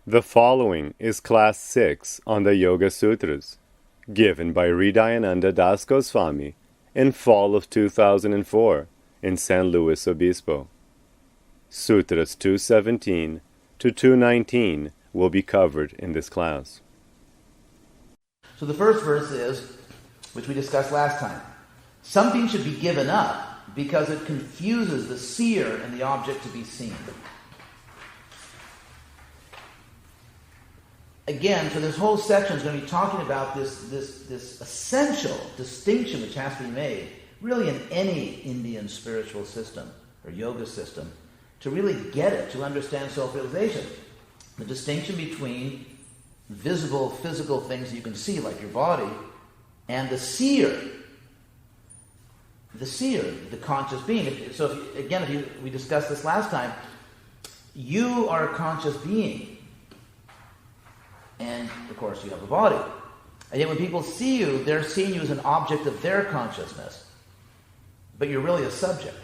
The following is Class 6 on the Yoga Sutras, given by Hridayananda Das Goswami in fall of 2004 in San Luis Obispo. Sutras 217 to 219 will be covered in this class. So the first verse is, which we discussed last time, something should be given up because it confuses the seer and the object to be seen. Again, so this whole section is going to be talking about this essential distinction which has to be made, really in any Indian spiritual system or yoga system, to really get it, to understand self-realization. The distinction between visible, physical things that you can see, like your body, and the seer, the conscious being. So, we discussed this last time, you are a conscious being. And, of course, you have a body. And yet when people see you, they're seeing you as an object of their consciousness. But you're really a subject.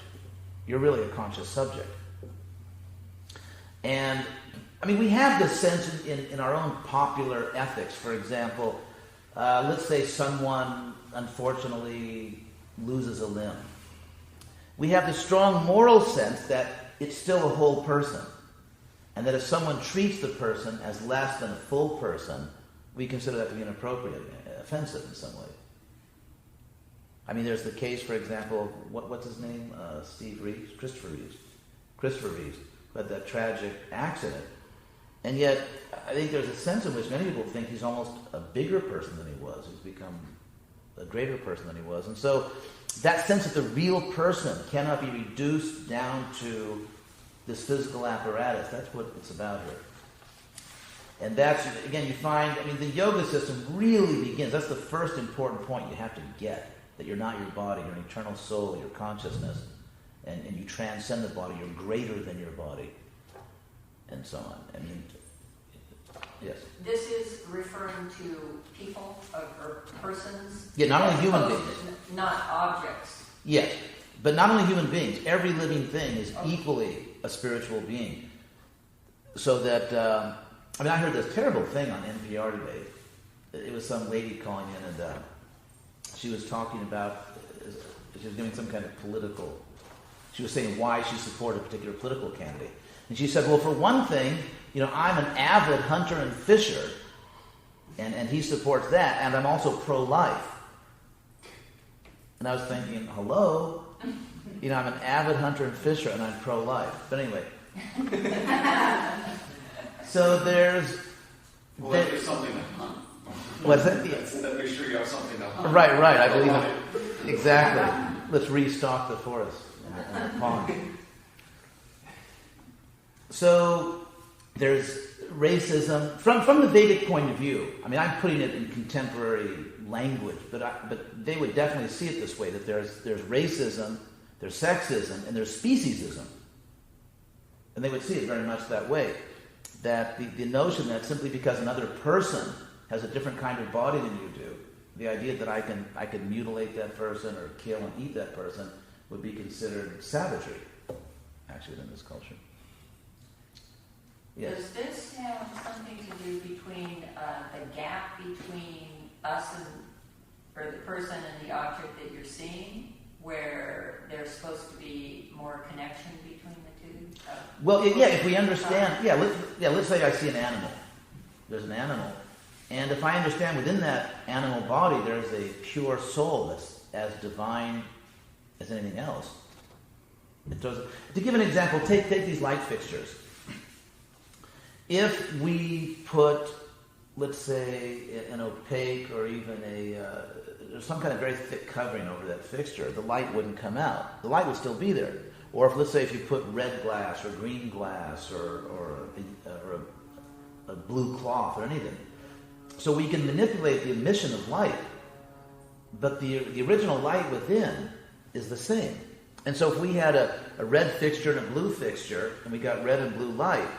You're really a conscious subject. And, we have this sense in our own popular ethics. For example, let's say someone, unfortunately, loses a limb. We have this strong moral sense that it's still a whole person. And that if someone treats the person as less than a full person, we consider that to be inappropriate, offensive in some way. There's the case, for example, what's his name? Christopher Reeves, who had that tragic accident. And yet, I think there's a sense in which many people think he's almost a bigger person than he was. He's become a greater person than he was. And so, that sense that the real person cannot be reduced down to this physical apparatus, that's what it's about here. And that's, again, you find, the yoga system really begins, that's the first important point you have to get, that you're not your body, you're an eternal soul, you're consciousness, and you transcend the body, you're greater than your body, and so on. Yes? This is referring to people or persons? Yeah, not only human beings. Not objects. Yes, but not only human beings, every living thing is equally a spiritual being. So that, I heard this terrible thing on NPR today. It was some lady calling in and she was talking about, she was giving some kind of political, she was saying why she supported a particular political candidate. And she said, well, for one thing, I'm an avid hunter and fisher, and he supports that, and I'm also pro-life. And I was thinking, hello? I'm an avid hunter and fisher, and I'm pro-life. But anyway. So there's... Well, there's something to hunt. What's that? Make sure you have something to hunt. Right. I believe it. Exactly. Let's restock the forest and the pond. So there's racism. From the Vedic point of view, I'm putting it in contemporary language, but they would definitely see it this way, that there's racism, there's sexism, and there's speciesism. And they would see it very much that way. That the notion that simply because another person has a different kind of body than you do, the idea that I can mutilate that person or kill and eat that person would be considered savagery, actually, in this culture. Yes. Does this have something to do between the gap between us or the person and the object that you're seeing, where there's supposed to be more connection between the two? Well, if we understand, let's say I see an animal. There's an animal. And if I understand within that animal body there's a pure soul that's as divine as anything else. To give an example, take these light fixtures. If we put, let's say, an opaque or even some kind of very thick covering over that fixture, the light wouldn't come out. The light would still be there. Or if you put red glass or green glass or a blue cloth or anything. So we can manipulate the emission of light, but the original light within is the same. And so if we had a red fixture and a blue fixture, and we got red and blue light,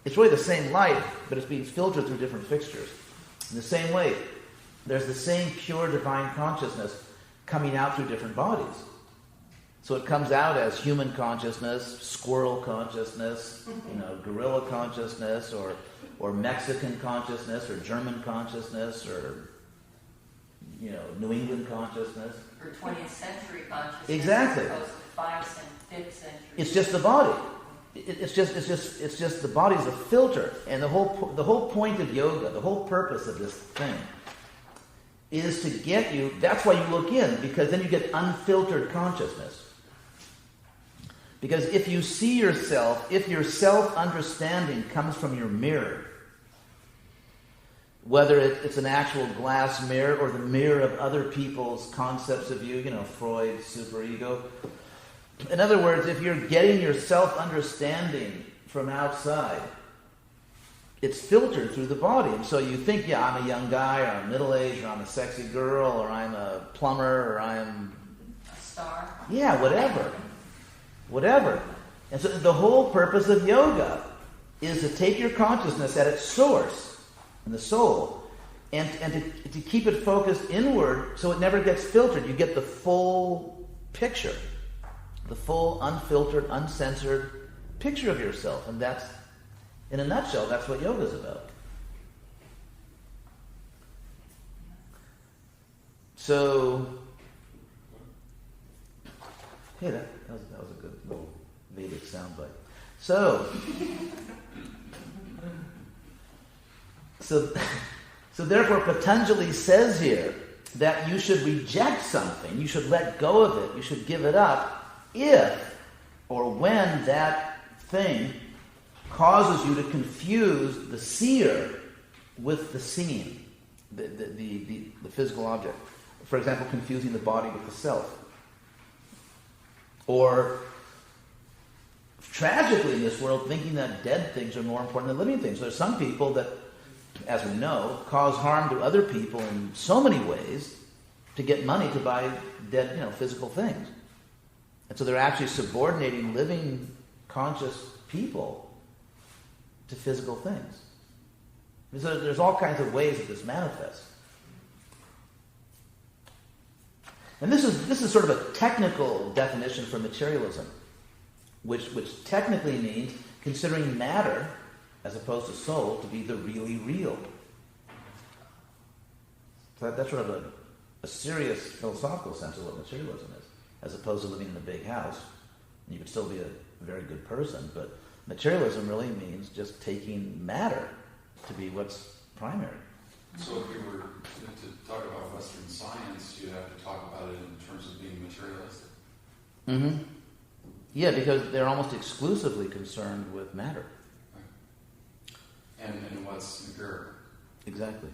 it's really the same light, but it's being filtered through different fixtures. In the same way, there's the same pure divine consciousness coming out through different bodies. So it comes out as human consciousness, squirrel consciousness, gorilla consciousness, or Mexican consciousness, or German consciousness, or New England consciousness. Or 20th century consciousness. Exactly. As opposed to 5th and 5th century. It's just the body. It's just the body's a filter, and the whole point of yoga, the whole purpose of this thing, is to get you. That's why you look in, because then you get unfiltered consciousness. Because if you see yourself, if your self-understanding comes from your mirror, whether it's an actual glass mirror or the mirror of other people's concepts of you, Freud's superego. In other words, if you're getting your self-understanding from outside, it's filtered through the body. And so you think, I'm a young guy, or I'm middle-aged, or I'm a sexy girl, or I'm a plumber, or I'm a star. Yeah, whatever. And so the whole purpose of yoga is to take your consciousness at its source, in the soul, and to keep it focused inward so it never gets filtered. You get the full picture, the full, unfiltered, uncensored picture of yourself. And that's, in a nutshell, that's what yoga is about. So, hey, that was a good little Vedic soundbite. So therefore Patanjali says here that you should reject something, you should let go of it, you should give it up if or when that thing causes you to confuse the seer with the seen, the physical object. For example, confusing the body with the self. Or, tragically in this world, thinking that dead things are more important than living things. There's some people that, as we know, cause harm to other people in so many ways to get money to buy dead, physical things. And so they're actually subordinating living, conscious people to physical things. So there's all kinds of ways that this manifests. And this is sort of a technical definition for materialism, which technically means considering matter, as opposed to soul, to be the really real. So that's sort of a serious philosophical sense of what materialism is, as opposed to living in a big house. You could still be a very good person, but materialism really means just taking matter to be what's primary. So if we were to talk about Western science, you'd have to talk about it in terms of being materialistic. Mm-hmm. Yeah, because they're almost exclusively concerned with matter. Right. And what's empirical. Exactly.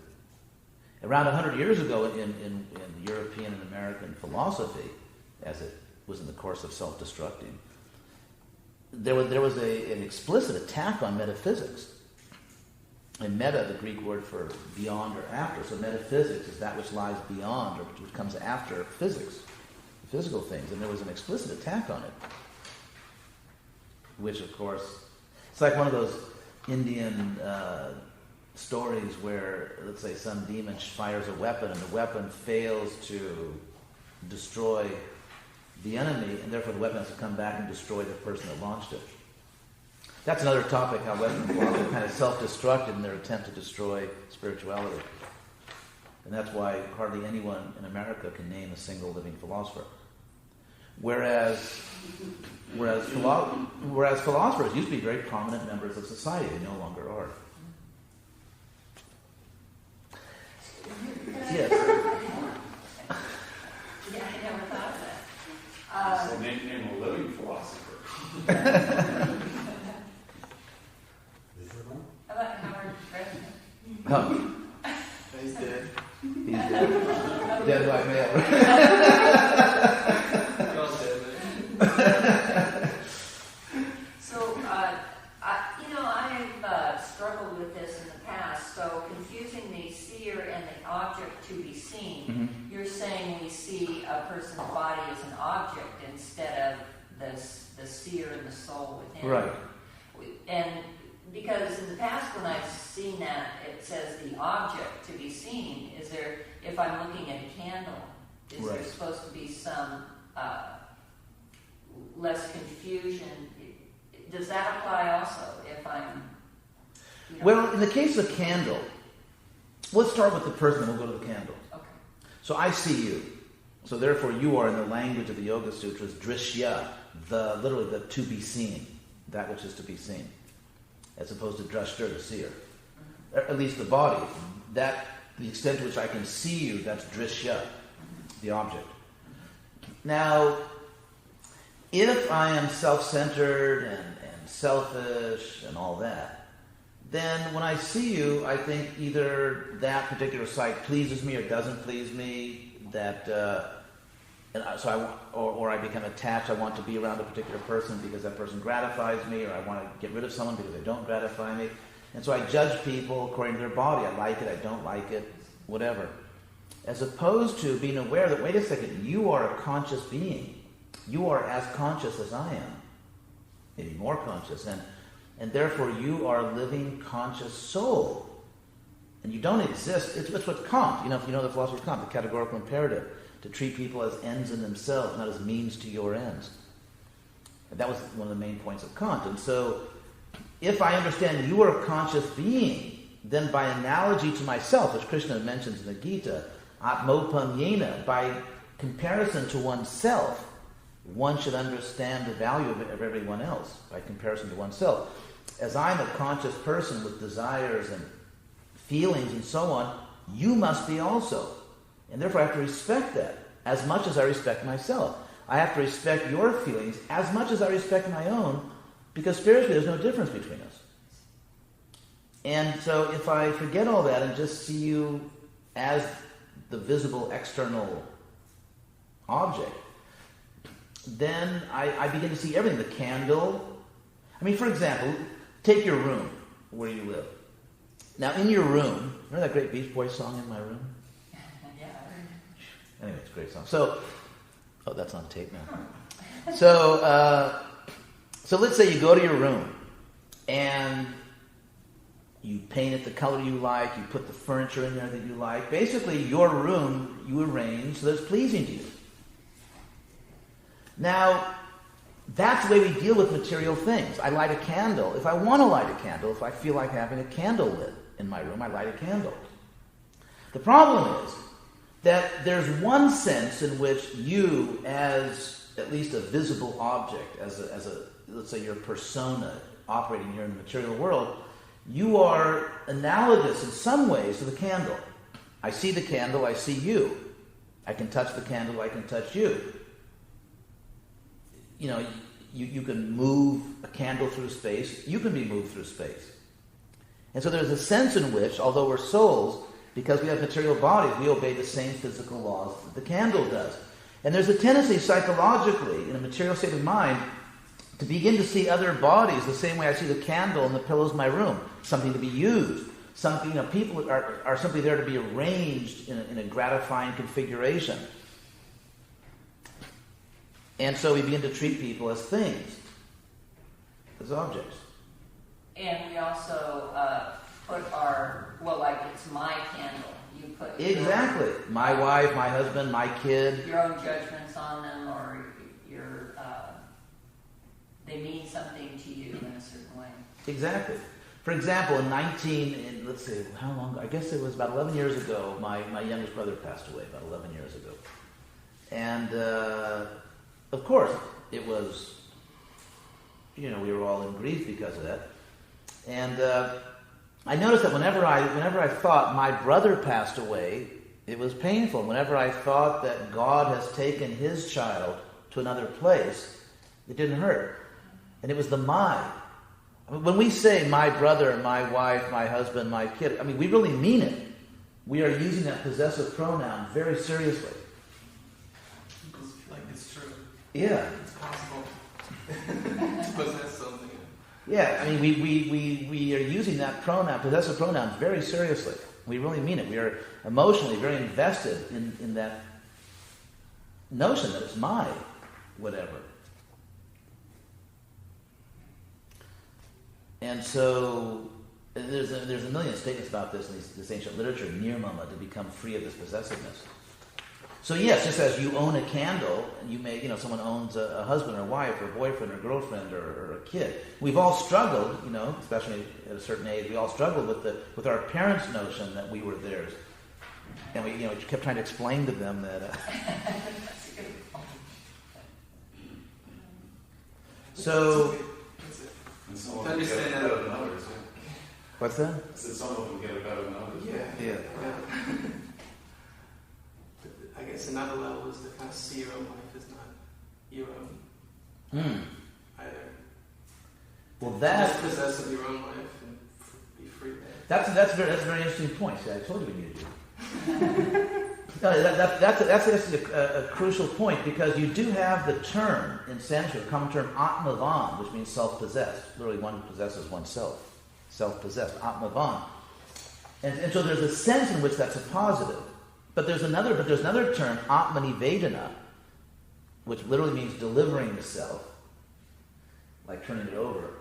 Around 100 years ago in European and American philosophy, as it was in the course of self-destructing, there was an explicit attack on metaphysics. And meta, the Greek word for beyond or after. So metaphysics is that which lies beyond or which comes after physics, physical things. And there was an explicit attack on it. Which, of course, it's like one of those Indian stories where, let's say, some demon fires a weapon and the weapon fails to destroy the enemy, and therefore the weapon has to come back and destroy the person that launched it. That's another topic, how Western philosophy kind of self-destructed in their attempt to destroy spirituality. And that's why hardly anyone in America can name a single living philosopher. Whereas philosophers used to be very prominent members of society. They no longer are. Yes. Yeah, I never thought of that. So name a living philosopher. How about Howard Fresman? Oh. He's dead. He's dead. Dead white male. You're all dead, man. So, I've struggled with this in the past. So, confusing the seer and the object to be seen, Mm-hmm. you're saying we see a person's body as an object instead of the seer and the soul within. Right. And because in the past when I've seen that, it says the object to be seen. Is there, if I'm looking at a candle, is there Right. supposed to be some less confusion. Does that apply also if I'm... Well, in the case of candle, let's start with the person and we'll go to the candle. Okay. So I see you. So therefore you are, in the language of the Yoga Sutras, drishya, literally the to be seen, that which is to be seen, as opposed to drashta, the seer. At least the body. That, the extent to which I can see you, that's drishya, the object. Now, if I am self-centered and selfish and all that, then when I see you, I think either that particular sight pleases me or doesn't please me, or I become attached. I want to be around a particular person because that person gratifies me, or I want to get rid of someone because they don't gratify me. And so I judge people according to their body. I like it, I don't like it, whatever. As opposed to being aware that, wait a second, you are a conscious being. You are as conscious as I am, maybe more conscious, and therefore you are a living, conscious soul. And you don't exist. It's what Kant, if you know the philosophy of Kant, the categorical imperative, to treat people as ends in themselves, not as means to your ends. And that was one of the main points of Kant. And so, if I understand you are a conscious being, then by analogy to myself, which Krishna mentions in the Gita, atmopanyena, by comparison to oneself, one should understand the value of everyone else, by comparison to oneself. As I'm a conscious person with desires and feelings and so on, you must be also. And therefore I have to respect that as much as I respect myself. I have to respect your feelings as much as I respect my own, because spiritually there's no difference between us. And so if I forget all that and just see you as the visible external object, then I begin to see everything. The candle. I mean, for example, take your room where you live. Now, in your room, remember that great Beach Boys song, In My Room? Yeah. Anyway, it's a great song. So, that's on tape now. So let's say you go to your room and you paint it the color you like, you put the furniture in there that you like. Basically, your room you arrange so that it's pleasing to you. Now, that's the way we deal with material things. I light a candle. If I want to light a candle, if I feel like having a candle lit in my room, I light a candle. The problem is that there's one sense in which you, as at least a visible object, as a let's say your persona operating here in the material world, you are analogous in some ways to the candle. I see the candle, I see you. I can touch the candle, I can touch you. You can move a candle through space, you can be moved through space. And so there's a sense in which, although we're souls, because we have material bodies, we obey the same physical laws that the candle does. And there's a tendency psychologically, in a material state of mind, to begin to see other bodies the same way I see the candle and the pillows in my room, something to be used. Something, people are simply there to be arranged in a gratifying configuration. And so we begin to treat people as things, as objects. And we also put it's my candle. You put Exactly. My wife, my husband, my kid. your own judgments on them, or they mean something to you in a certain way. Exactly. For example, let's see, how long ago? I guess it was about 11 years ago, my youngest brother passed away, about 11 years ago. And, of course, it was, we were all in grief because of that. And I noticed that whenever I thought my brother passed away, it was painful. Whenever I thought that God has taken his child to another place, it didn't hurt. And it was the my. I mean, when we say my brother, my wife, my husband, my kid, we really mean it. We are using that possessive pronoun very seriously. Like it's true. Yeah. It's possible to possess something. Yeah, we are using that pronoun, possessive pronoun, very seriously. We really mean it. We are emotionally very invested in that notion that it's my whatever. And so there's a million statements about this in this ancient literature, nirmama, to become free of this possessiveness. So yes, just as you own a candle, and you may, someone owns a husband or wife or boyfriend or girlfriend or a kid. We've all struggled, especially at a certain age, we all struggled with our parents' notion that we were theirs. And we, kept trying to explain to them that... So... And some of them get it better than others, yeah. What's that? I said some of them get it better than others. Yeah. I guess another level is to kind of see your own life as not your own either. Well, that's just possess of your own life and be free there. That's a very interesting point. See, I told you we needed to do. No, that's a crucial point, because you do have the term in Sanskrit, the common term atmavan, which means self-possessed. Literally, one possesses oneself. Self-possessed, atmavan. And so there's a sense in which that's a positive. But there's another term, atmanivedana, which literally means delivering the self, like turning it over,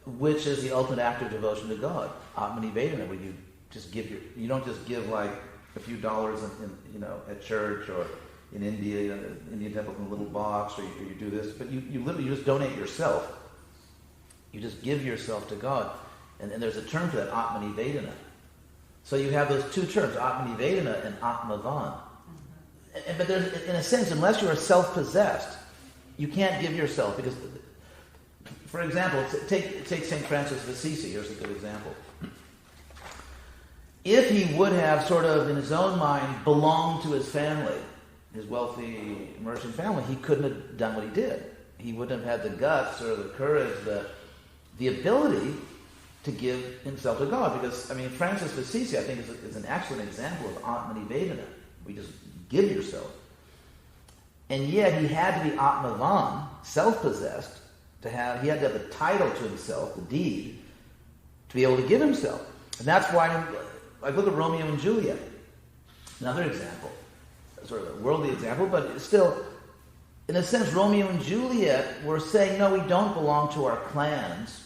which is the ultimate act of devotion to God. Atmanivedana, where you just you don't just give like a few dollars in at church or in India, Indian temple in a little box, or you do this, but you literally just donate yourself. You just give yourself to God. And there's a term for that, atmanivedana. So you have those two terms, atmanivedana and atmavan. But there's, in a sense, unless you are self-possessed, you can't give yourself, because, for example, take St. Francis of Assisi. Here's a good example. If he would have sort of, in his own mind, belonged to his family, his wealthy merchant family, he couldn't have done what he did. He wouldn't have had the guts or the courage, the ability to give himself to God. Because, Francis of Assisi, I think, is an excellent example of atmanivedana. We just give yourself. And yet he had to be atmavan, self-possessed, he had to have the title to himself, the deed, to be able to give himself. And that's why, like, look at Romeo and Juliet. Another example. Sort of a worldly example, but still, in a sense, Romeo and Juliet were saying, no, we don't belong to our clans.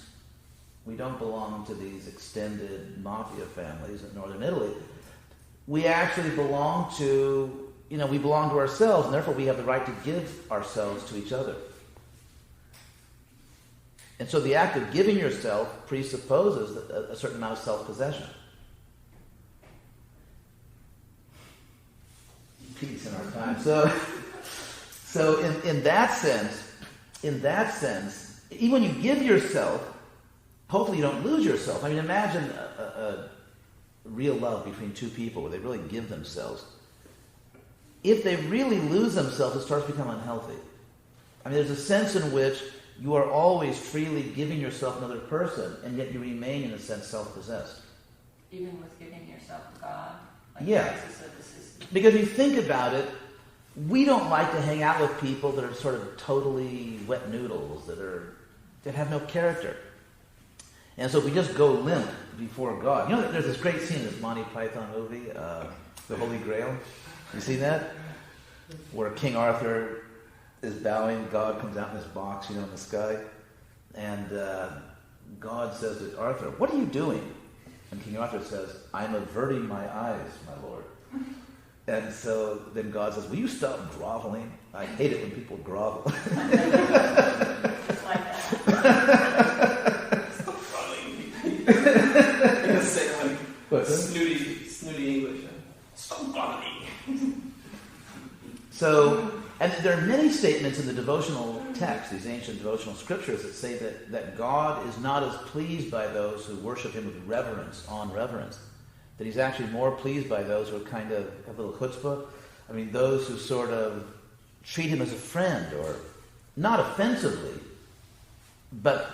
We don't belong to these extended mafia families in northern Italy. We actually belong to, we belong to ourselves, and therefore we have the right to give ourselves to each other. And so the act of giving yourself presupposes a certain amount of self-possession. Peace in our time. So in that sense, even when you give yourself, hopefully you don't lose yourself. Imagine a real love between two people where they really give themselves. If they really lose themselves, it starts to become unhealthy. There's a sense in which you are always freely giving yourself to another person, and yet you remain, in a sense, self-possessed. Even with giving yourself to God? Yeah. Because if you think about it, we don't like to hang out with people that are sort of totally wet noodles, that have no character. And so if we just go limp before God... there's this great scene in this Monty Python movie, The Holy Grail. You seen that? Where King Arthur is bowing, God comes out in this box, in the sky, and God says to Arthur, "What are you doing?" And King Arthur says, "I'm averting my eyes, my lord." And so then God says, "Will you stop groveling? I hate it when people grovel." Just like that. Stop groveling. You're going to say like What's that? snooty English. Stop groveling. So, and there are many statements in the devotional text, these ancient devotional scriptures, that say that God is not as pleased by those who worship him with reverence, on reverence. That he's actually more pleased by those who are kind of have a little chutzpah. Those who sort of treat him as a friend, or not offensively, but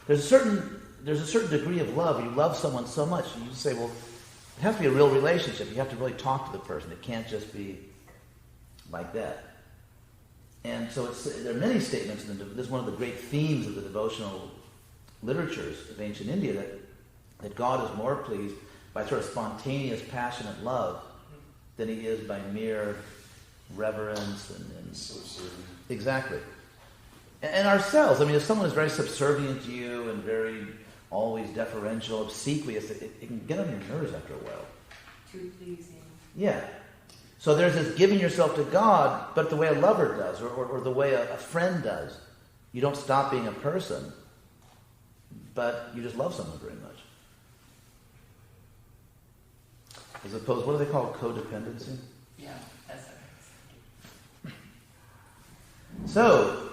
there's a certain degree of love. You love someone so much, you just say, well, it has to be a real relationship. You have to really talk to the person. It can't just be like that. And so there are many statements, this is one of the great themes of the devotional literatures of ancient India, that God is more pleased by sort of spontaneous, passionate love than he is by mere reverence and Subservient. Exactly. And ourselves, if someone is very subservient to you and very always deferential, obsequious, it can get on your nerves after a while. Too pleasing. Yeah. So there's this giving yourself to God, but the way a lover does, or the way a friend does. You don't stop being a person, but you just love someone very much. As opposed, what do they call codependency? Yeah, that's right. So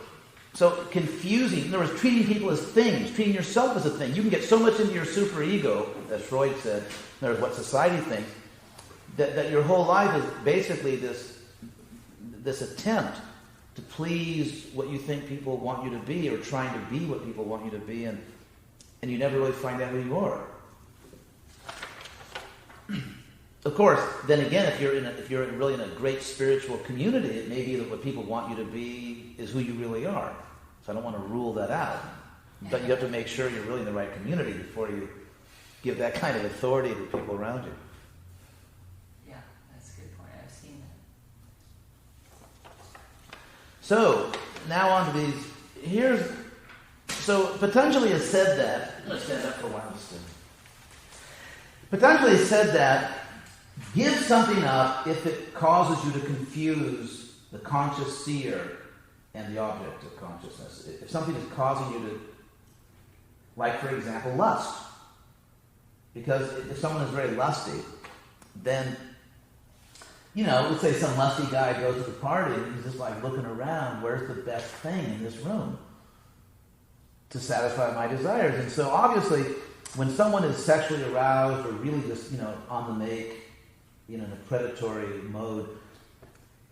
confusing, in other words, treating people as things, treating yourself as a thing. You can get so much into your superego, as Freud said, in other words, what society thinks, that your whole life is basically this attempt to please what you think people want you to be, or trying to be what people want you to be, and you never really find out who you are. Of course, then again, if you're really in a great spiritual community, it may be that what people want you to be is who you really are. So I don't want to rule that out. But you have to make sure you're really in the right community before you give that kind of authority to people around you. Yeah, that's a good point. I've seen that. So, now on to these. So Patanjali has said that. I'm going to stand up for a while. Patanjali has said that give something up if it causes you to confuse the conscious seer and the object of consciousness. If something is causing you to, like for example, lust. Because if someone is very lusty, then, let's say some lusty guy goes to the party and he's just like looking around, where's the best thing in this room to satisfy my desires? And so obviously, when someone is sexually aroused or really just, on the make, in a predatory mode,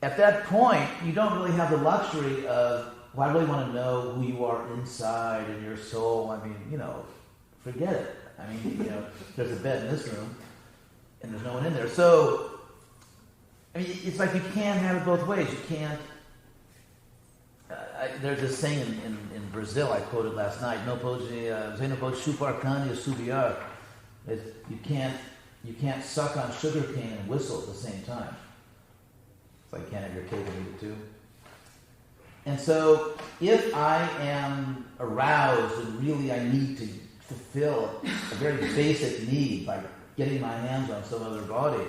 at that point, you don't really have the luxury of, well, I really want to know who you are inside in your soul. I mean, forget it. I mean, there's a bed in this room, and there's no one in there. So, I mean, it's like you can't have it both ways. You can't. There's this saying in Brazil I quoted last night. No pode, você não pode chupar cana e assobiar. You can't suck on sugar cane and whistle at the same time. It's like you can't have your cake and eat it too. And so, if I am aroused and really I need to fulfill a very basic need by getting my hands on some other body,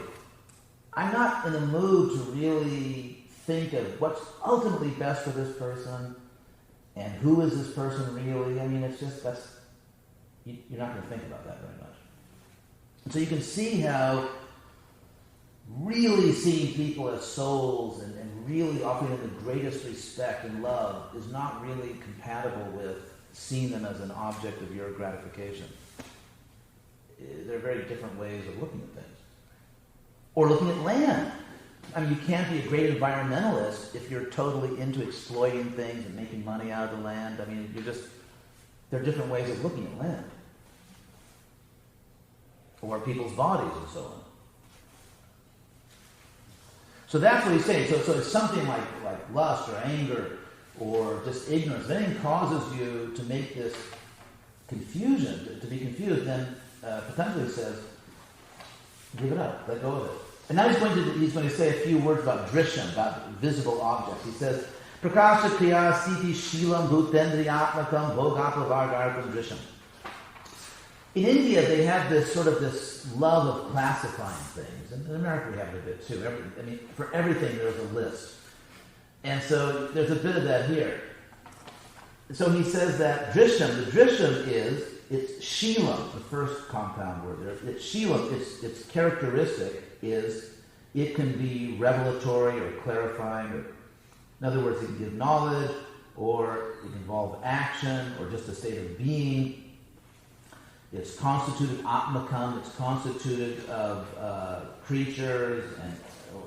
I'm not in the mood to really think of what's ultimately best for this person and who is this person really. I mean, it's just, you're not going to think about that very much. And so you can see how really seeing people as souls and really offering them the greatest respect and love is not really compatible with seeing them as an object of your gratification. There are very different ways of looking at things. Or looking at land. I mean, you can't be a great environmentalist if you're totally into exploiting things and making money out of the land. I mean, there are different ways of looking at land. Or people's bodies and so on. So that's what he's saying. So it's something like lust or anger or just ignorance. If anything causes you to make this confusion, to be confused, then Patanjali says, give it up, let go of it. And now he's going to say a few words about drishyam, about visible objects. He says, Prakasha kriya siti shilam bhutendriyatmakam bhogapavargarkam drishyam. In India, they have this love of classifying things. And in America, we have it a bit too. For everything, there's a list. And so there's a bit of that here. So he says that drishyam, the drishyam it's shilam, the first compound word there. It's shilam, its characteristic is it can be revelatory or clarifying. In other words, it can give knowledge, or it can involve action, or just a state of being. It's constituted atmakam, it's constituted of creatures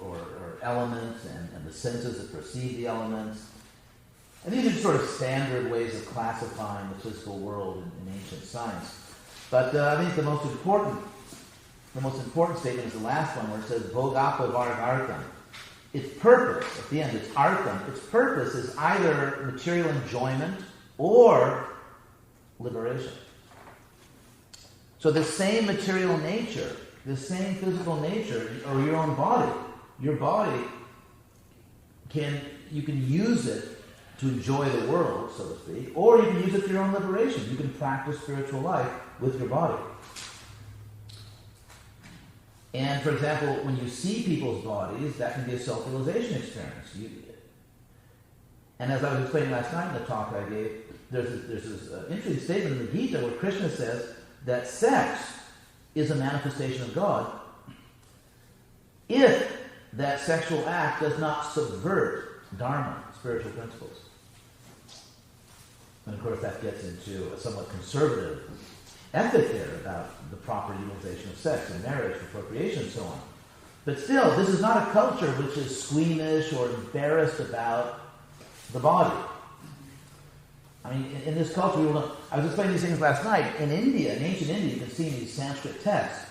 or elements and the senses that perceive the elements. And these are sort of standard ways of classifying the physical world in ancient science. But I think the most important statement is the last one, where it says bhogapa vargartam. Its purpose, at the end, it's artham. Its purpose is either material enjoyment or liberation. So the same material nature, the same physical nature, or your own body, you can use it to enjoy the world, so to speak, or you can use it for your own liberation. You can practice spiritual life with your body. And for example, when you see people's bodies, that can be a self-realization experience. And as I was explaining last night in the talk I gave, there's this interesting statement in the Gita where Krishna says that sex is a manifestation of God if that sexual act does not subvert dharma, spiritual principles. And of course that gets into a somewhat conservative ethic there about the proper utilization of sex in marriage, for procreation, and so on. But still, this is not a culture which is squeamish or embarrassed about the body. I mean, in this culture, I was explaining these things last night. In India, in ancient India, you can see in these Sanskrit texts,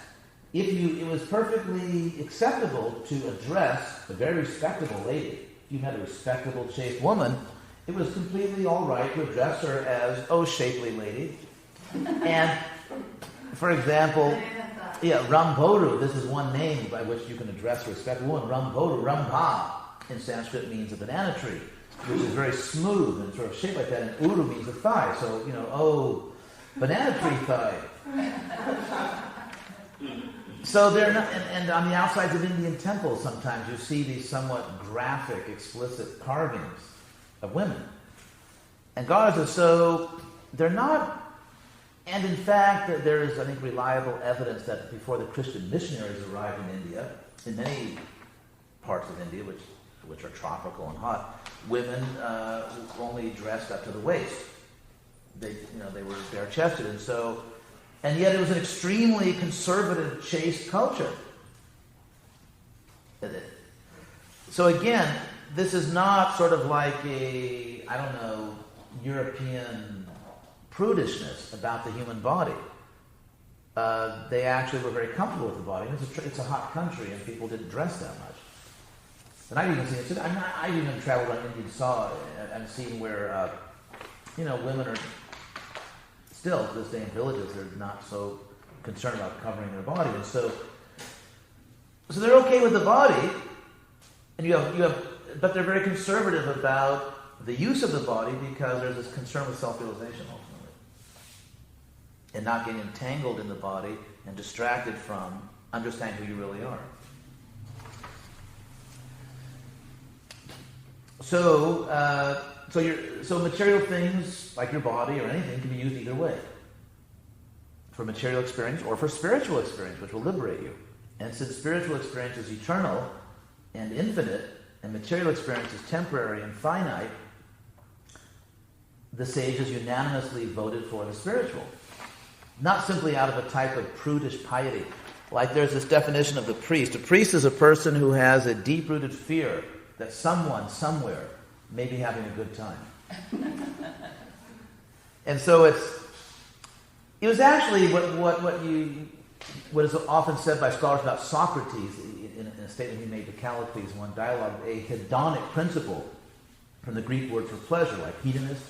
it was perfectly acceptable to address a very respectable lady. If you met a respectable, chaste woman, it was completely all right to address her as, "Oh, shapely lady." And, for example, Rambhoru, this is one name by which you can address a respectable woman. Rambhoru, Rambha, in Sanskrit means a banana tree, which is very smooth and sort of shaped like that, and Uru means a thigh, so, oh, banana tree thigh. So they're not, and on the outsides of Indian temples sometimes you see these somewhat graphic, explicit carvings of women. And goddesses, so they're not, and in fact there is, I think, reliable evidence that before the Christian missionaries arrived in India, in many parts of India, which are tropical and hot, women only dressed up to the waist. They were bare-chested, and yet it was an extremely conservative, chaste culture. So again, this is not sort of like a, European prudishness about the human body. They actually were very comfortable with the body. It's a hot country, and people didn't dress that much. And I've even seen it. I've even traveled on Indian soil and seen where, women are still to this day in villages. They're not so concerned about covering their body, and so they're okay with the body, and but they're very conservative about the use of the body because there's this concern with self-realization ultimately, and not getting entangled in the body and distracted from understanding who you really are. So material things like your body or anything can be used either way. For material experience or for spiritual experience, which will liberate you. And since spiritual experience is eternal and infinite, and material experience is temporary and finite, the sages unanimously voted for the spiritual. Not simply out of a type of prudish piety. Like there's this definition of the priest. A priest is a person who has a deep-rooted fear that someone, somewhere, may be having a good time. And so it was actually what is often said by scholars about Socrates in a statement he made to Callicles in one dialogue, a hedonic principle from the Greek word for pleasure, like hedonist.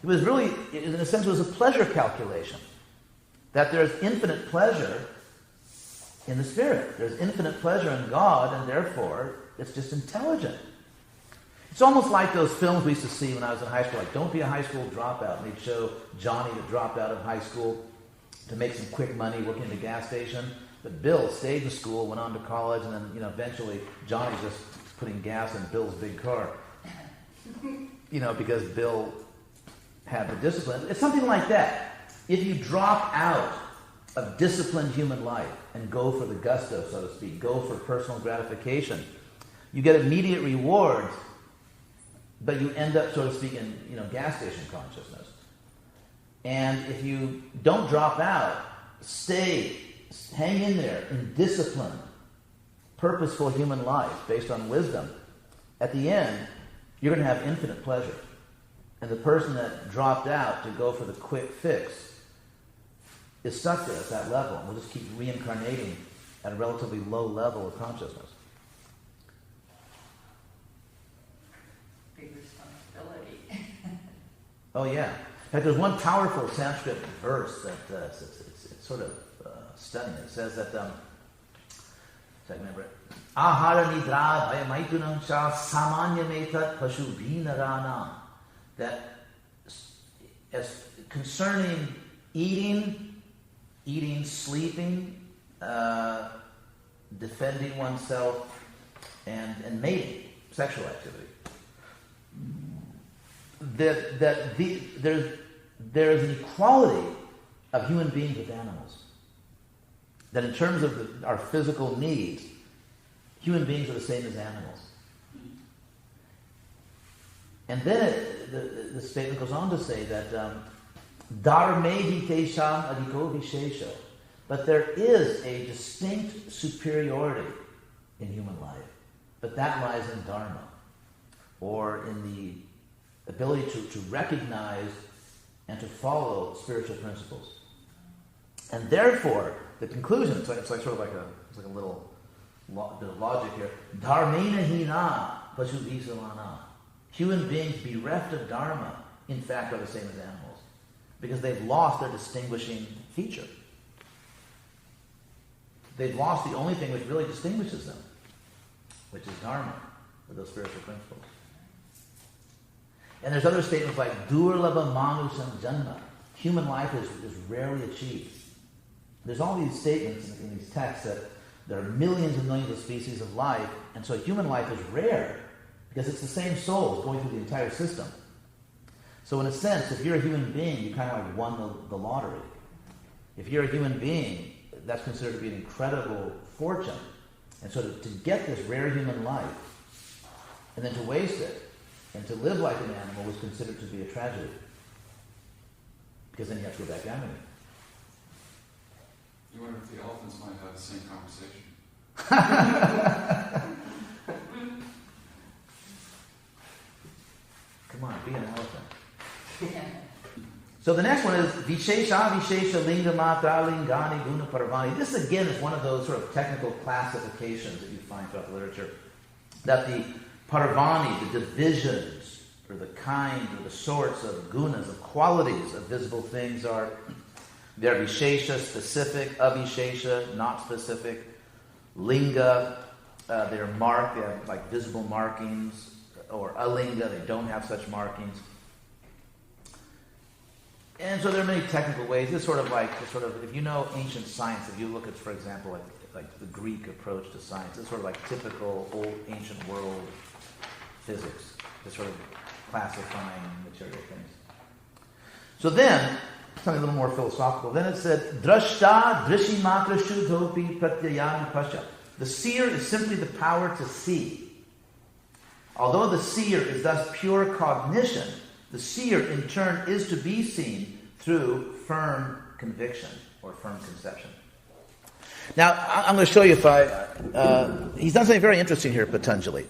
It was really, in a sense, it was a pleasure calculation. That there's infinite pleasure in the spirit. There's infinite pleasure in God, and therefore it's just intelligent. It's almost like those films we used to see when I was in high school, like Don't Be a High School Dropout. And they'd show Johnny that dropped out of high school to make some quick money working at a gas station. But Bill stayed in school, went on to college, and then eventually Johnny's just putting gas in Bill's big car. Because Bill had the discipline. It's something like that. If you drop out of disciplined human life and go for the gusto, so to speak, go for personal gratification, you get immediate rewards, but you end up, so to speak, in gas station consciousness. And if you don't drop out, hang in there in disciplined, purposeful human life based on wisdom, at the end, you're going to have infinite pleasure. And the person that dropped out to go for the quick fix is stuck there at that level. And will just keep reincarnating at a relatively low level of consciousness. Big responsibility. Oh yeah. In fact, there's one powerful Sanskrit verse that it's sort of stunning. It says that, I remember it, Ahara nidra bhayamaitunam sha samanyametat pashu bhinarana. That as concerning eating, sleeping, defending oneself, and mating, sexual activity. There's an equality of human beings with animals. That in terms of our physical needs, human beings are the same as animals. And then the statement goes on to say that dharmehi tesham adhiko vishesha, but there is a distinct superiority in human life, but that lies in dharma, or in the ability to recognize and to follow spiritual principles. And therefore, the conclusion, it's like a little bit of logic here. Dharmena hina pasubhisamana. Human beings bereft of dharma, in fact, are the same as animals, because they've lost their distinguishing feature. They've lost the only thing which really distinguishes them, which is dharma, or those spiritual principles. And there's other statements like durlabha manusam janma. Human life is rarely achieved. There's all these statements in these texts that there are millions and millions of species of life, and so human life is rare because it's the same souls going through the entire system. So in a sense, if you're a human being, you kind of like won the lottery. If you're a human being, that's considered to be an incredible fortune. And so to get this rare human life, and then to waste it, and to live like an animal was considered to be a tragedy. Because then you have to go back down again. You wonder if the elephants might have the same conversation. Come on, be an elephant. So the next one is Vishesha Vishesha Linga Matra Lingani Guna Paravani. This again is one of those sort of technical classifications that you find throughout the literature. That the Paravani, the divisions, or the kind, or the sorts of gunas, of qualities of visible things they're Vishesha, specific, Avishesha, not specific, Linga, they're marked, they have like visible markings, or Alinga, they don't have such markings. And so there are many technical ways. It's sort of like, if you know ancient science, if you look at, for example, like the Greek approach to science, it's sort of like typical old ancient world physics, just sort of classifying material things. So then, something a little more philosophical, then it said, Drashta drishimatra shuddhopi pratyayami pascha. The seer is simply the power to see. Although the seer is thus pure cognition, the seer in turn is to be seen through firm conviction or firm conception. Now, I'm going to show you he's done something very interesting here, Patanjali.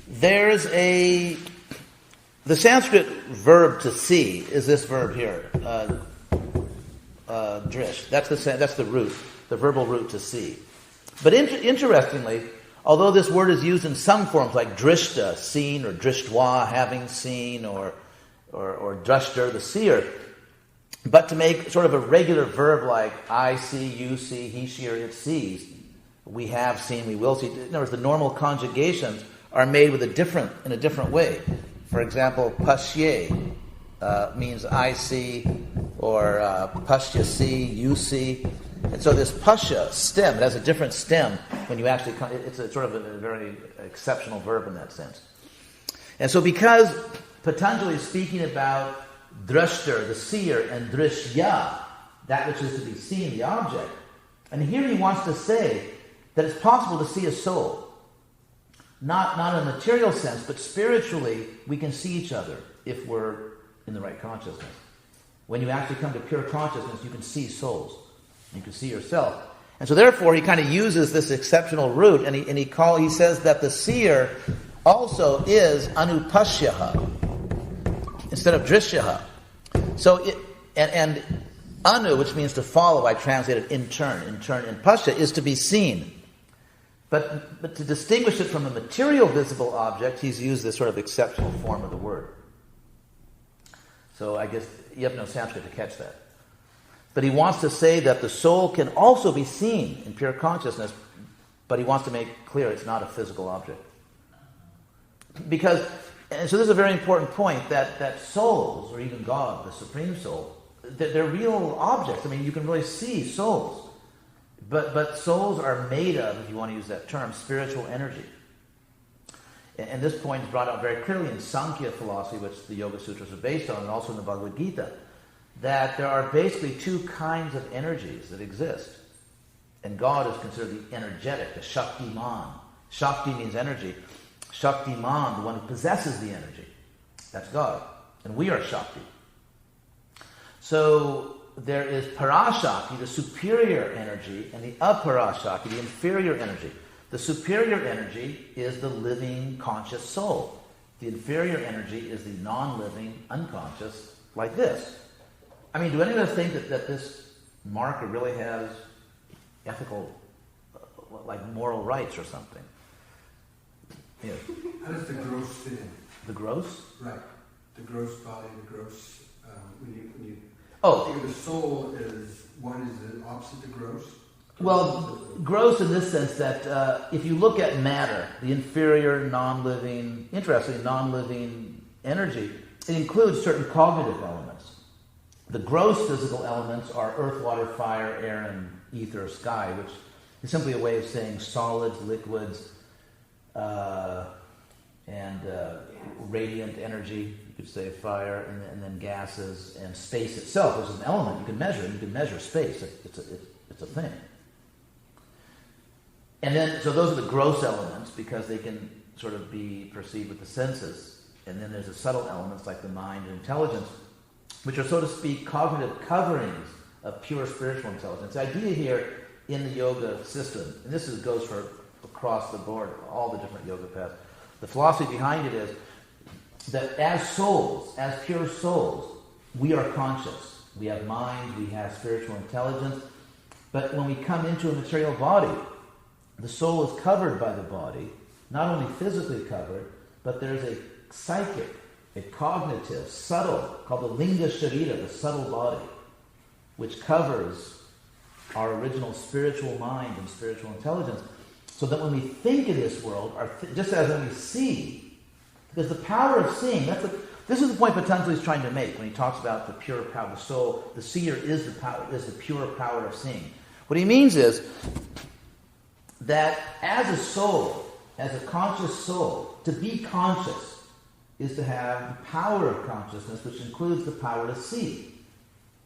There's the Sanskrit verb to see is this verb here, drish. That's the root, the verbal root to see. But interestingly, although this word is used in some forms like drishta, seen, or drishtwa, having seen, or drashter, the seer, but to make sort of a regular verb like I see, you see, he, she, or it sees, we have seen, we will see. In other words, the normal conjugations are made in a different way. For example, pashye means I see, or pashya see, you see. And so this pasha stem, it has a different stem when you actually, it's a sort of a very exceptional verb in that sense. And so because Patanjali is speaking about drashter, the seer, and drishya, that which is to be seen, the object, and here he wants to say that it's possible to see a soul. Not in a material sense, but spiritually, we can see each other if we're in the right consciousness. When you actually come to pure consciousness, you can see souls. You can see yourself. And so therefore, he kind of uses this exceptional root, and he says that the seer also is anupashyaha instead of drishyaha. So and anu, which means to follow, I translated in turn, and pasya is to be seen. But to distinguish it from a material visible object, he's used this sort of exceptional form of the word. So I guess you have no Sanskrit to catch that. But he wants to say that the soul can also be seen in pure consciousness, but he wants to make clear it's not a physical object. And so this is a very important point, that souls, or even God, the Supreme Soul, they're real objects. I mean, you can really see souls. But souls are made of, if you want to use that term, spiritual energy. And this point is brought out very clearly in Sankhya philosophy, which the Yoga Sutras are based on, and also in the Bhagavad Gita, that there are basically two kinds of energies that exist. And God is considered the energetic, the Shaktiman. Shakti means energy. Shaktiman, the one who possesses the energy. That's God. And we are Shakti. So there is Parashakti, the superior energy, and the Aparashakti, the inferior energy. The superior energy is the living, conscious soul. The inferior energy is the non-living, unconscious, like this. I mean, do any of us think that this marker really has ethical, like moral rights or something? Yeah. How does the gross fit in? The gross? Right. The gross body, the gross... when you Oh. think of the soul as one is the opposite to gross? Well, gross in this sense that if you look at matter, the inferior, non-living, interestingly, non-living energy, it includes certain cognitive elements. The gross physical elements are earth, water, fire, air, and ether, sky, which is simply a way of saying solids, liquids, and radiant energy, you could say fire, and then gases, and space itself, which is an element you can measure. You can measure space. It's a thing. And then, so those are the gross elements because they can sort of be perceived with the senses. And then there's the subtle elements like the mind and intelligence, which are, so to speak, cognitive coverings of pure spiritual intelligence. The idea here in the yoga system, and this goes for across the board, all the different yoga paths, the philosophy behind it is that as souls, as pure souls, we are conscious. We have mind, we have spiritual intelligence. But when we come into a material body, the soul is covered by the body, not only physically covered, but there's a psychic, a cognitive, subtle, called the Linga Sharira, the subtle body, which covers our original spiritual mind and spiritual intelligence. So that when we think in this world, just as when we see, because the power of seeing, this is the point Patanjali is trying to make when he talks about the pure power of the soul. The seer is the pure power of seeing. What he means is that as a soul, as a conscious soul, to be conscious is to have the power of consciousness, which includes the power to see.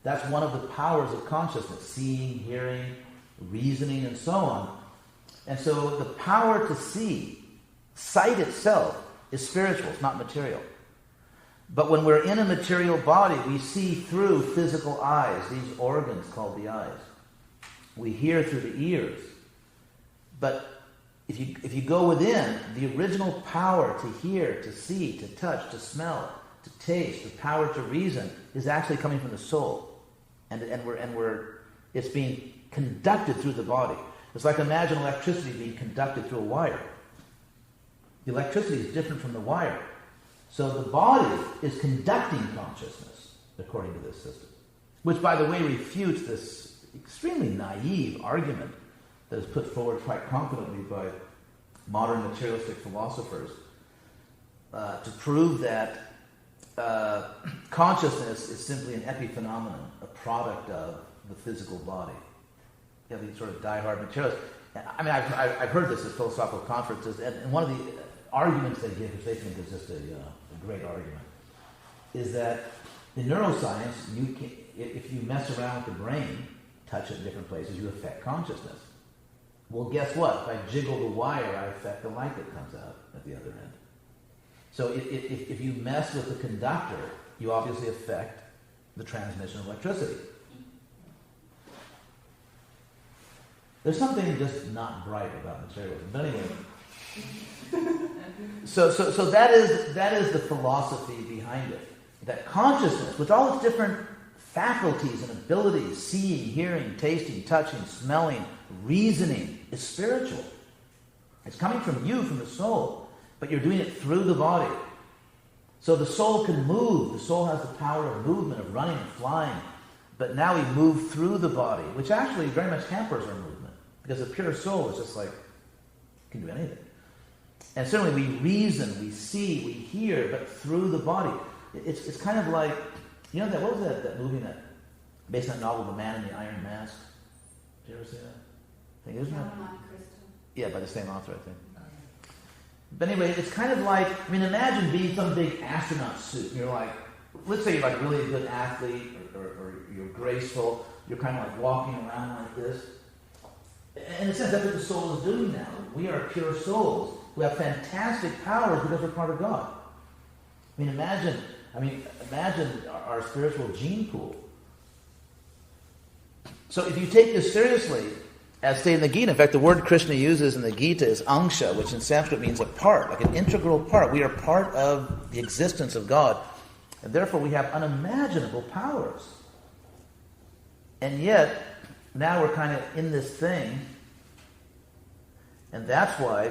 That's one of the powers of consciousness, seeing, hearing, reasoning, and so on. And so the power to see, sight itself, is spiritual, it's not material. But when we're in a material body, we see through physical eyes, these organs called the eyes. We hear through the ears. But if you go within, the original power to hear, to see, to touch, to smell, to taste, the power to reason is actually coming from the soul. And it's being conducted through the body. It's like imagine electricity being conducted through a wire. The electricity is different from the wire. So the body is conducting consciousness, according to this system. Which, by the way, refutes this extremely naive argument that is put forward quite confidently by modern materialistic philosophers to prove that consciousness is simply an epiphenomenon, a product of the physical body. You have these sort of diehard materialists. I mean, I've heard this at philosophical conferences, and one of the arguments they give, which they think is just a great argument, is that in neuroscience, if you mess around with the brain, touch it in different places, you affect consciousness. Well, guess what? If I jiggle the wire, I affect the light that comes out at the other end. So if you mess with the conductor, you obviously affect the transmission of electricity. There's something just not bright about materialism. But anyway, so that is the philosophy behind it. That consciousness, with all its different faculties and abilities, seeing, hearing, tasting, touching, smelling, reasoning, is spiritual. It's coming from you, from the soul, but you're doing it through the body. So the soul can move. The soul has the power of movement, of running and flying. But now we move through the body, which actually very much hampers our movement. Because a pure soul is just like, can do anything. And certainly we reason, we see, we hear, but through the body. It's kind of like, what was that movie based on that novel, The Man in the Iron Mask? Did you ever see that? think, isn't it? Crystal. Yeah, by the same author, I think. But anyway, it's kind of like, I mean, imagine being some big astronaut suit. You're like, let's say you're like really a good athlete or you're graceful. You're kind of like walking around like this. In a sense, that's what the soul is doing now. We are pure souls who have fantastic powers because we're part of God. I mean, imagine our spiritual gene pool. So if you take this seriously, as stated in the Gita, in fact, the word Krishna uses in the Gita is angsha, which in Sanskrit means a part, like an integral part. We are part of the existence of God, and therefore we have unimaginable powers. And yet, now we're kind of in this thing, and that's why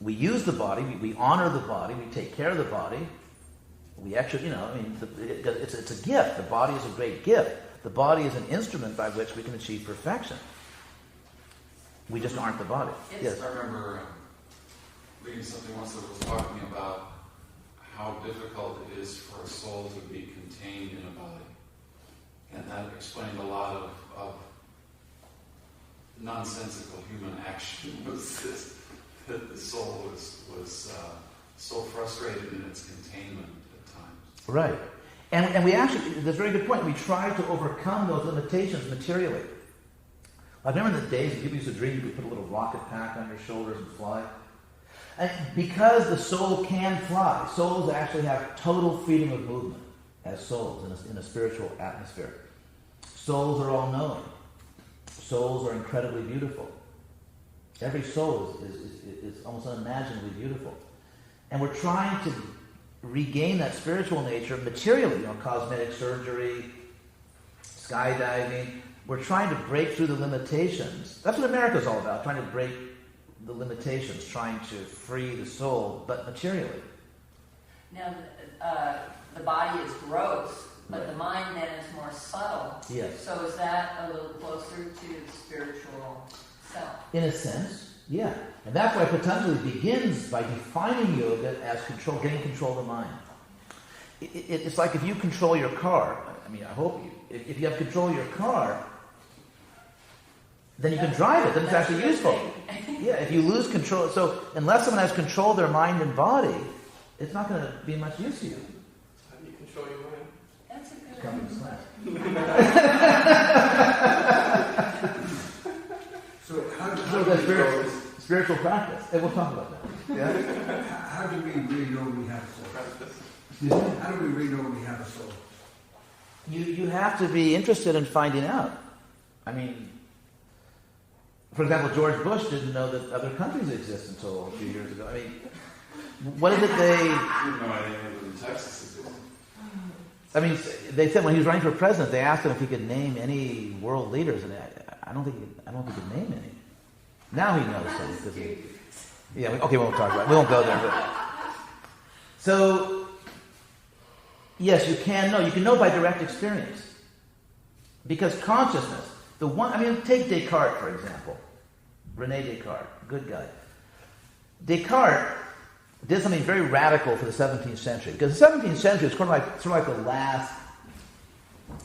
we use the body, we honor the body, we take care of the body. We actually, it's a gift. The body is a great gift. The body is an instrument by which we can achieve perfection. We just aren't the body. Yes. I remember reading something once that was talking about how difficult it is for a soul to be contained in a body. And that explained a lot of nonsensical human action. Was this, that the soul was so frustrated in its containment at times. Right. And we actually, that's a very good point, we try to overcome those limitations materially. I remember the days when people used to dream you could put a little rocket pack on your shoulders and fly. And because the soul can fly, souls actually have total freedom of movement as souls in a spiritual atmosphere. Souls are all-knowing. Souls are incredibly beautiful. Every soul is almost unimaginably beautiful. And we're trying to regain that spiritual nature materially, cosmetic surgery, skydiving. We're trying to break through the limitations. That's what America's all about, trying to break the limitations, trying to free the soul, but materially. Now, the body is gross, but the mind then is more subtle. Yes. So is that a little closer to the spiritual self? In a sense, yeah. And that's why Patanjali begins by defining yoga as control, getting control of the mind. It's like if you control your car, I hope if you have control of your car, then you can drive it, then it's actually useful. Yeah, if you lose control, so unless someone has control of their mind and body, it's not going to be much use to you. How do you control your mind? That's a good Coming to class. So how So do that's spiritual practice. And we'll talk about that. Yeah? how do we really know we have a soul? Excuse me? How do we really know we have a soul? You have to be interested in finding out. For example, George Bush didn't know that other countries exist until a few years ago. What is it they... I didn't know anything in Texas existed. They said when he was running for president, they asked him if he could name any world leaders, and I don't think he could name any. Now he knows some because we won't talk about it. We won't go there. But. So, yes, you can know. You can know by direct experience, because consciousness. Take Descartes for example. René Descartes, good guy. Descartes did something very radical for the 17th century. Because the 17th century is sort of like the last...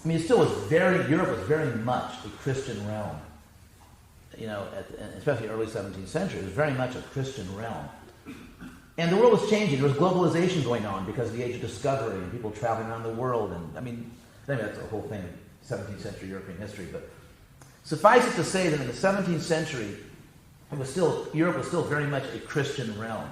Europe was very much a Christian realm. Especially early 17th century, it was very much a Christian realm. And the world was changing. There was globalization going on because of the age of discovery and people traveling around the world. And that's a whole thing in 17th century European history. But suffice it to say that in the 17th century, Europe was still very much a Christian realm.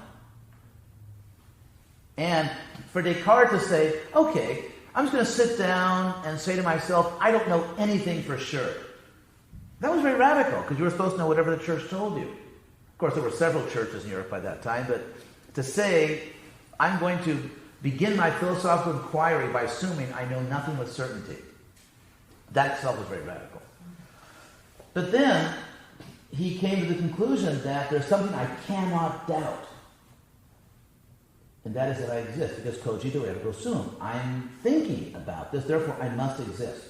And for Descartes to say, okay, I'm just going to sit down and say to myself, I don't know anything for sure. That was very radical, because you were supposed to know whatever the church told you. Of course, there were several churches in Europe by that time, but to say, I'm going to begin my philosophical inquiry by assuming I know nothing with certainty, that itself was very radical. But then, he came to the conclusion that there's something I cannot doubt. And that is that I exist, because cogito ergo sum. I'm thinking about this, therefore I must exist.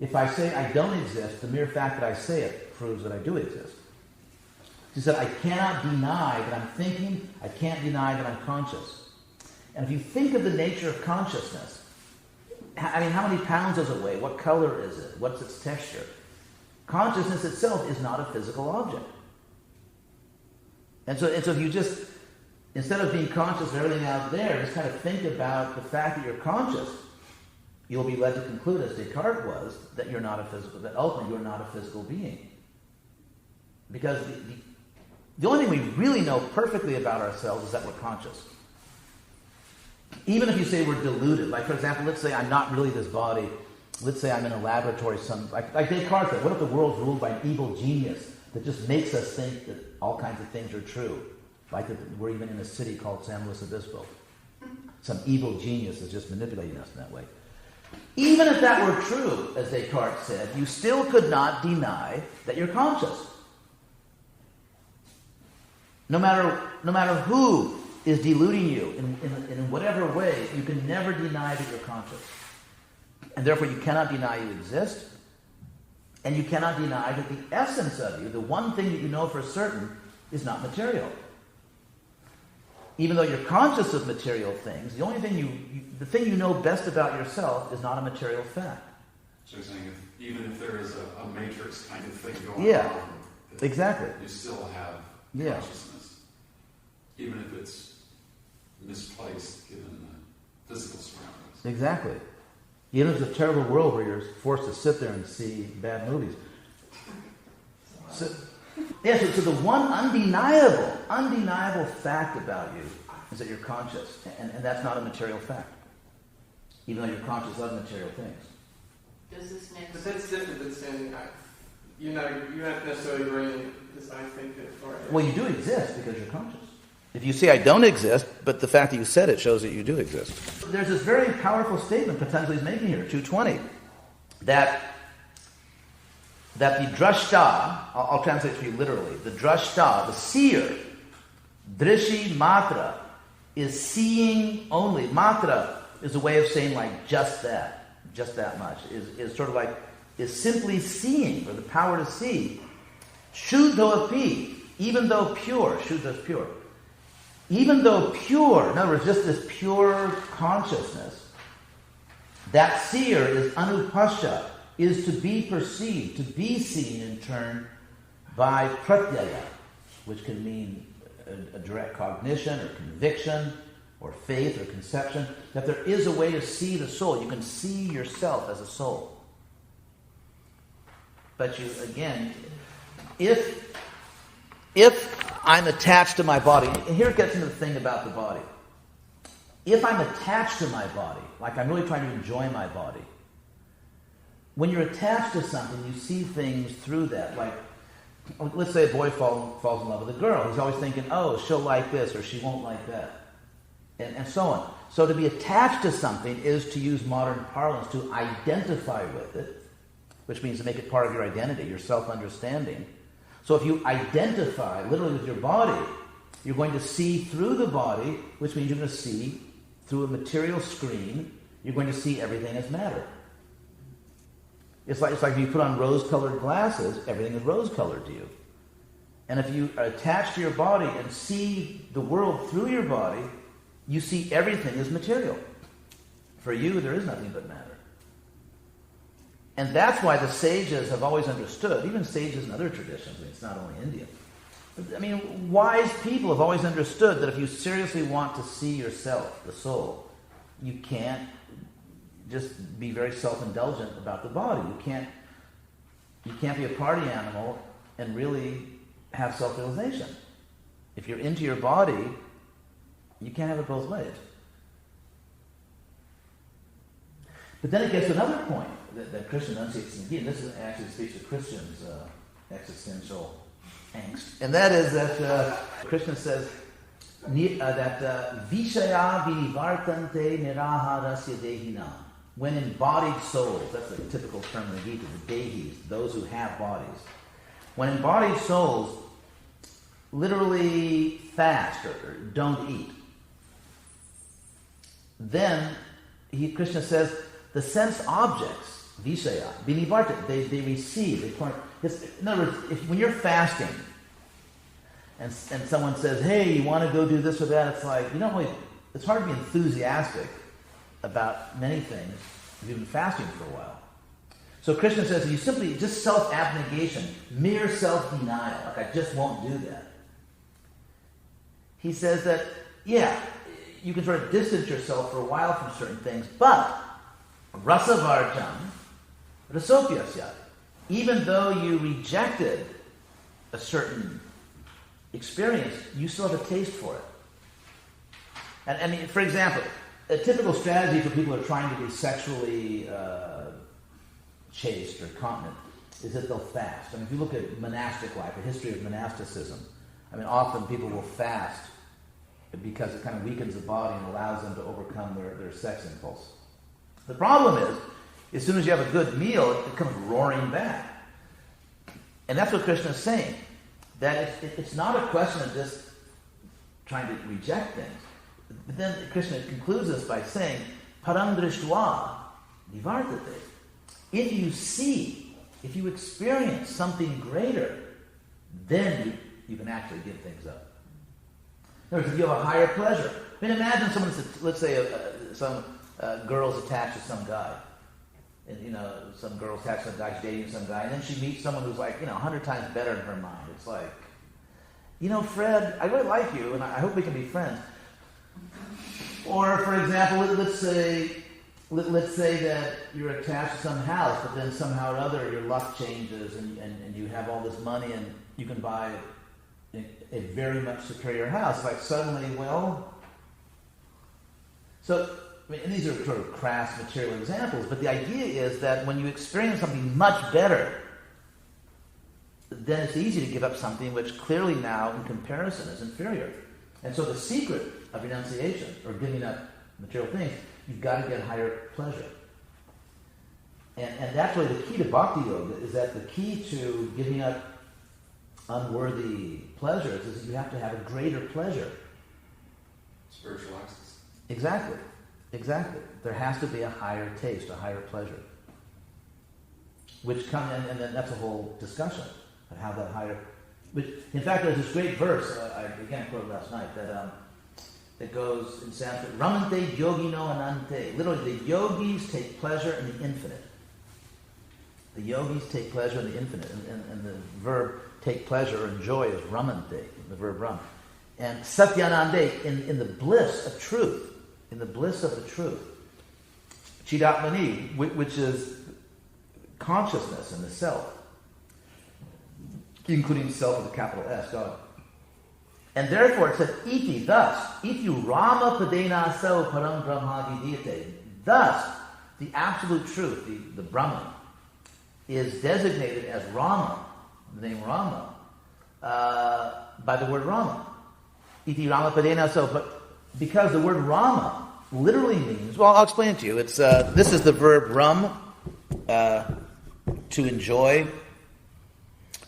If I say I don't exist, the mere fact that I say it proves that I do exist. He said, I cannot deny that I'm thinking, I can't deny that I'm conscious. And if you think of the nature of consciousness, how many pounds does it weigh? What color is it? What's its texture? Consciousness itself is not a physical object. And so if you just, instead of being conscious of everything out there, just kind of think about the fact that you're conscious, you'll be led to conclude, as Descartes was, that you're not a physical, that ultimately you're not a physical being. Because the only thing we really know perfectly about ourselves is that we're conscious. Even if you say we're deluded, like for example, let's say I'm not really this body, let's say I'm in a laboratory, like Descartes said, what if the world's ruled by an evil genius that just makes us think that all kinds of things are true? Like that we're even in a city called San Luis Obispo. Some evil genius is just manipulating us in that way. Even if that were true, as Descartes said, you still could not deny that you're conscious. No matter who is deluding you in whatever way, you can never deny that you're conscious. And therefore you cannot deny you exist, and you cannot deny that the essence of you, the one thing that you know for certain, is not material. Even though you're conscious of material things, the only thing the thing you know best about yourself is not a material fact. So you're saying even if there is a matrix kind of thing going on, exactly, you still have consciousness, even if it's misplaced given the physical surroundings. Exactly. Even if it's a terrible world where you're forced to sit there and see bad movies. So the one undeniable fact about you is that you're conscious, and that's not a material fact, even though you're conscious of material things. Does this next? But that's different than saying you're not necessarily bringing this I think that for it. Well, you do exist because you're conscious. If you say I don't exist, but the fact that you said it shows that you do exist. There's this very powerful statement Patanjali is making here, 220, that the drashta, I'll translate for you literally, the drashta, the seer, drishi matra, is seeing only. Matra is a way of saying like just that much, is sort of like, is simply seeing, or the power to see. Shuddha api, even though pure, shuddha is pure. Even though pure, in other words, just this pure consciousness, that seer is anupasya, is to be perceived, to be seen in turn by pratyaya, which can mean a direct cognition or conviction or faith or conception, that there is a way to see the soul. You can see yourself as a soul. But you, again, if I'm attached to my body, and here it gets into the thing about the body. If I'm attached to my body, like I'm really trying to enjoy my body, when you're attached to something, you see things through that. Like, let's say a boy falls in love with a girl. He's always thinking, oh, she'll like this or she won't like that. And so on. So to be attached to something is, to use modern parlance, to identify with it, which means to make it part of your identity, your self-understanding. So if you identify literally with your body, you're going to see through the body, which means you're going to see through a material screen, you're going to see everything as matter. It's like if you put on rose-colored glasses, everything is rose-colored to you. And if you are attached to your body and see the world through your body, you see everything as material. For you, there is nothing but matter. And that's why the sages have always understood, even sages in other traditions, it's not only Indian. I mean, wise people have always understood that if you seriously want to see yourself, the soul, you can't just be very self-indulgent about the body. You can't be a party animal and really have self-realization. If you're into your body, you can't have it both ways. But then it gets to another point that Krishna enunciates in the Gita. This actually speaks of Christians' existential angst. And that is that Krishna says that Vishaya vinivartante niraharasya dehinam. When embodied souls, that's a typical term in the Gita, the dehis, those who have bodies. When embodied souls literally fast or don't eat, then Krishna says the sense objects, vishaya, vinivarta, they receive. In other words, when you're fasting and someone says, hey, you want to go do this or that, it's like, it's hard to be enthusiastic about many things if you've been fasting for a while. So Krishna says you simply, just self-abnegation, mere self-denial, like I just won't do that. He says that, yeah, you can sort of distance yourself for a while from certain things, but rasa varjam, rasopyasya, even though you rejected a certain experience, you still have a taste for it. And I mean, for example, a typical strategy for people who are trying to be sexually chaste or continent is that they'll fast. I mean, if you look at monastic life, the history of monasticism, I mean, often people will fast because it kind of weakens the body and allows them to overcome their sex impulse. The problem is, as soon as you have a good meal, it comes roaring back. And that's what Krishna is saying, that it's not a question of just trying to reject things. But then Krishna concludes this by saying, Param drishtva nivartate. If you see, if you experience something greater, then you can actually give things up. In other words, if you have a higher pleasure. I mean, imagine someone, let's say some girl's attached to some guy. And, some girl's attached to some guy, she's dating some guy, and then she meets someone who's like, 100 times better in her mind. It's like, Fred, I really like you, and I hope we can be friends. Or, for example, let's say that you're attached to some house, but then somehow or other your luck changes and you have all this money and you can buy a very much superior house. Like suddenly, so, I mean, and these are sort of crass material examples, but the idea is that when you experience something much better, then it's easy to give up something which clearly now, in comparison, is inferior. And so the secret of renunciation, or giving up material things, you've got to get higher pleasure. And that's really the key to bhakti yoga, is that the key to giving up unworthy pleasures is that you have to have a greater pleasure. Spiritual access. Exactly. There has to be a higher taste, a higher pleasure. Which comes, and then that's a whole discussion of how that higher... Which, in fact, there's this great verse, I quoted last night, that goes in Sanskrit, Ramante yogino anante. Literally, the yogis take pleasure in the infinite. The yogis take pleasure in the infinite. And the verb take pleasure or enjoy is ramante, the verb ram. And satyanande, in the bliss of truth. In the bliss of the truth. Chidatmani, which is consciousness in the self. Including self with a capital S, God. And therefore it says, iti, thus, itiu rama padena so param brahma vidiyate. Thus, the absolute truth, the Brahman, is designated as Rama, the name Rama, by the word Rama. Iti rama padena so, but because the word Rama literally means, well, I'll explain it to you. It's this is the verb ram, to enjoy,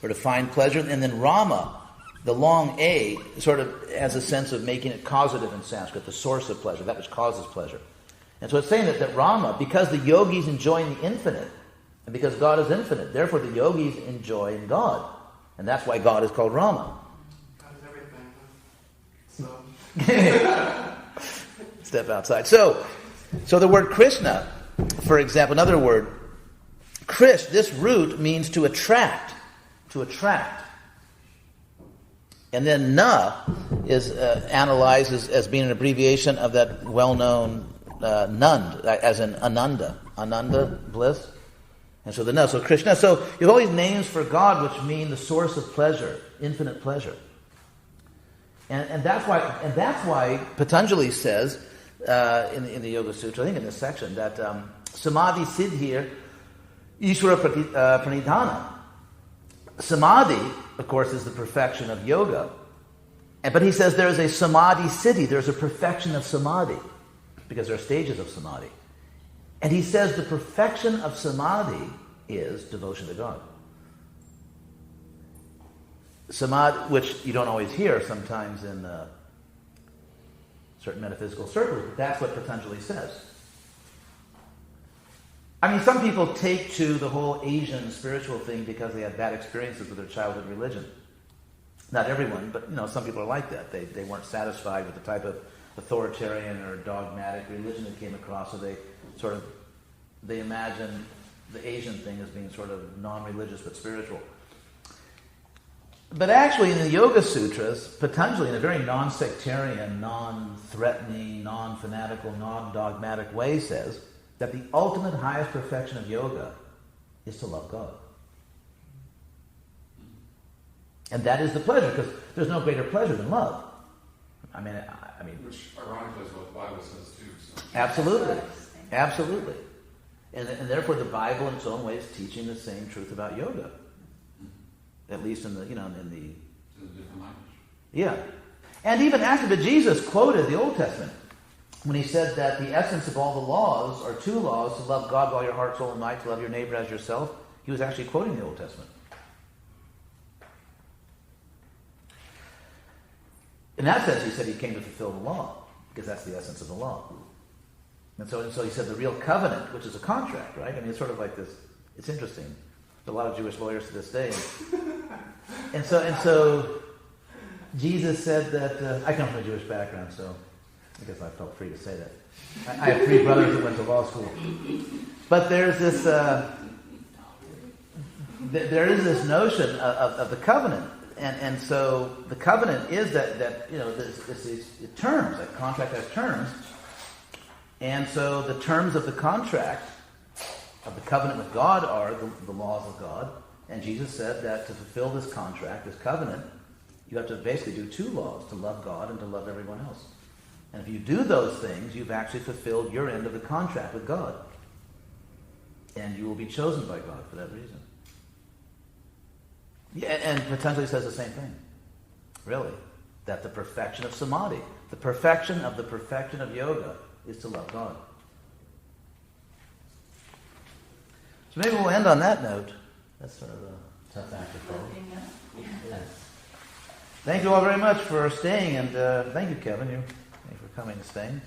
or to find pleasure, and then Rama, the long A, sort of has a sense of making it causative in Sanskrit, the source of pleasure, that which causes pleasure. And so it's saying that Rama, because the yogis enjoy in the infinite, and because God is infinite, therefore the yogis enjoy in God. And that's why God is called Rama. God is everything. So. Step outside. So the word Krishna, for example, another word, Krish, this root means to attract. To attract. And then na is analyzed as being an abbreviation of that well-known nand, as in ananda, bliss. And so the na, so Krishna. So you have all these names for God which mean the source of pleasure, infinite pleasure. And that's why Patanjali says in the Yoga Sutra, I think in this section, that samadhi siddhir ishvara pranidhana. Samadhi, of course, is the perfection of yoga. But he says there is a samadhi siddhi, there's a perfection of samadhi, because there are stages of samadhi. And he says the perfection of samadhi is devotion to God. Samadhi, which you don't always hear sometimes in certain metaphysical circles, but that's what Patanjali says. I mean, some people take to the whole Asian spiritual thing because they had bad experiences with their childhood religion. Not everyone, but some people are like that. They weren't satisfied with the type of authoritarian or dogmatic religion they came across, so they imagine the Asian thing as being sort of non-religious but spiritual. But actually, in the Yoga Sutras, Patanjali, in a very non-sectarian, non-threatening, non-fanatical, non-dogmatic way, says that the ultimate highest perfection of yoga is to love God. And that is the pleasure, because there's no greater pleasure than love. I mean, which ironically is what the Bible says too. So. Absolutely, absolutely, and therefore the Bible, in its own way, is teaching the same truth about yoga. At least in the different language. Yeah, and even after Jesus quoted the Old Testament when he said that the essence of all the laws are two laws: to love God with all your heart, soul, and might, to love your neighbor as yourself. He was actually quoting the Old Testament. In that sense, he said he came to fulfill the law, because that's the essence of the law. And so he said the real covenant, which is a contract, right? I mean, it's sort of like this. It's interesting. There's a lot of Jewish lawyers to this day, and so Jesus said that I come from a Jewish background, so I guess I felt free to say that. I have 3 brothers that went to law school, but there's this there is this notion of the covenant. And so the covenant is that this terms, that contract has terms. And so the terms of the contract, of the covenant with God, are the laws of God. And Jesus said that to fulfill this contract, this covenant, you have to basically do 2 laws: to love God and to love everyone else. And if you do those things, you've actually fulfilled your end of the contract with God. And you will be chosen by God for that reason. Yeah, and Patanjali says the same thing, really, that the perfection of samadhi, the perfection of yoga, is to love God. So maybe we'll end on that note. That's sort of a tough act to follow. Yeah. Thank you all very much for staying, and thank you, Kevin. Thank you for coming and staying.